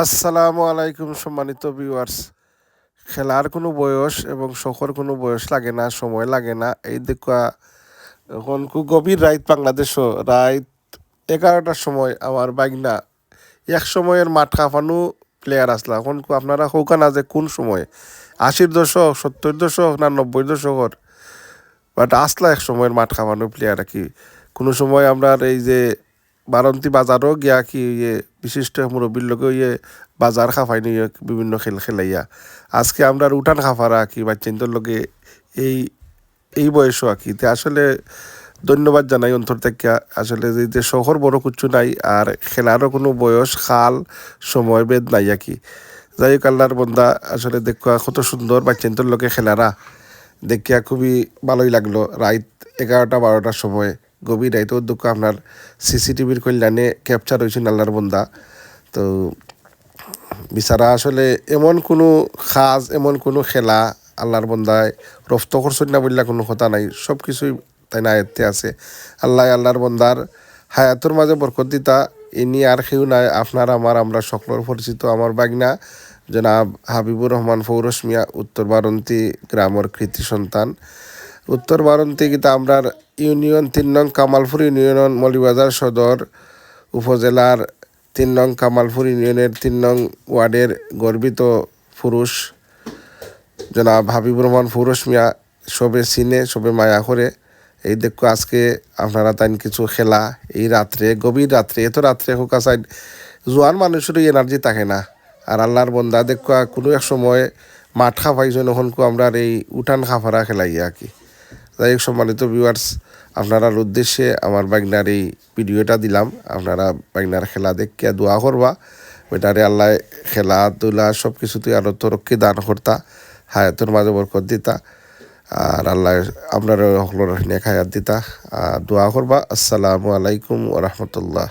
আসসালামু আলাইকুম সম্মানিত ভিউয়ার্স। খেলার কোনো বয়স এবং শখের কোনো বয়স লাগে না, সময় লাগে না। এই দেখা এখন খুব গভীর রাত বাংলাদেশও রাত 11টার সময় আমার বাইকনা এক সময়ের মাঠ কাঁপানো প্লেয়ার আসলা। এখন আপনারা হৌকা না যে কোন সময় 80-র দশক, 70-র দশক না 90-র দশকর, বাট আসলা এক সময়ের মাঠ কাঁপানো প্লেয়ার আর কি। কোনো সময় আমরা এই যে বারন্তি বাজারও গিয়া কি বিশিষ্ট মুরব্বীর লোকে বাজার খাফাই নিয়ে বিভিন্ন খেল খেলাইয়া আজকে আমরা উঠান খাফারা কি বাচ্চাদের লোকে এই এই বয়সও আঁকি তে আসলে ধন্যবাদ জানাই অন্তর থেকে। আসলে যে শহর বড় কিছু নাই আর খেলারও কোনো বয়স খাল সময় বেদ নাই আর কি। যাই হোক আল্লাহর বন্দা আসলে দেখা কত সুন্দর বাচ্চাদের লোকে খেলারা দেখিয়া খুবই ভালোই লাগলো। রাত 11টা-12টার সময় গভীর রাইত দুঃখ আপনার সিসিটিভির কল্যাণে ক্যাপচার হয়েছেন আল্লাহর বন্দা। তো বিচারা আসলে এমন কোনো খাজ এমন কোনো খেলা আল্লাহর বন্দায় রফত করছেন না বললে কোনো কথা নাই, সব কিছুই তাই না আয়ত্তে আছে। আল্লাহর বন্দার হায়াতর মাঝে বরকত দিতা ইনি আর কেউ নাই, আপনার আমার আমরা সকলের পরিচিত আমার বাগনা জনাব হাবিবুর রহমান ফৌরস মিয়া উত্তর বারন্তি গ্রামের কৃতি সন্তান। উত্তর বারন্তি গীতা আমরার ইউনিয়ন 3 নং কামালপুর ইউনিয়ন মৌলভীবাজার সদর উপজেলার 3 নং কামালপুর ইউনিয়নের 3 নং ওয়ার্ডের গর্বিত পুরুষ জনাব হাবিবুর রহমান ফৌরস মিয়া সবে চিনে সবে মায়া করে। এই দেখো আজকে আপনারা তাই কিছু খেলা এই রাত্রে গভীর রাত্রে এত রাত্রে হোক সাইড জোয়ান মানুষেরও এনার্জি থাকে না। আর আল্লাহর বন্দা দেখো কোনো এক সময় মাঠ খাফাইছো নখনকু আমরা এই উঠান খাফারা খেলাই আর কি। যাই হোক সম্মানিত ভিউয়ার্স, আপনার উদ্দেশ্যে আমার বাগনার এই ভিডিওটা দিলাম। আপনারা বাগনার খেলা দেখিয়া দোয়া করবা, বেটারে আল্লাহ খেলাধুলা সব কিছুতেই আরও তরক্কি দান করতা, হায়াতের মাঝে বরকত দিতা আর আল্লাহ আপনার হকলোর নেক হায়াত দিতা। দোয়া করবা। আসসালামু আলাইকুম ওয়া রাহমাতুল্লাহ।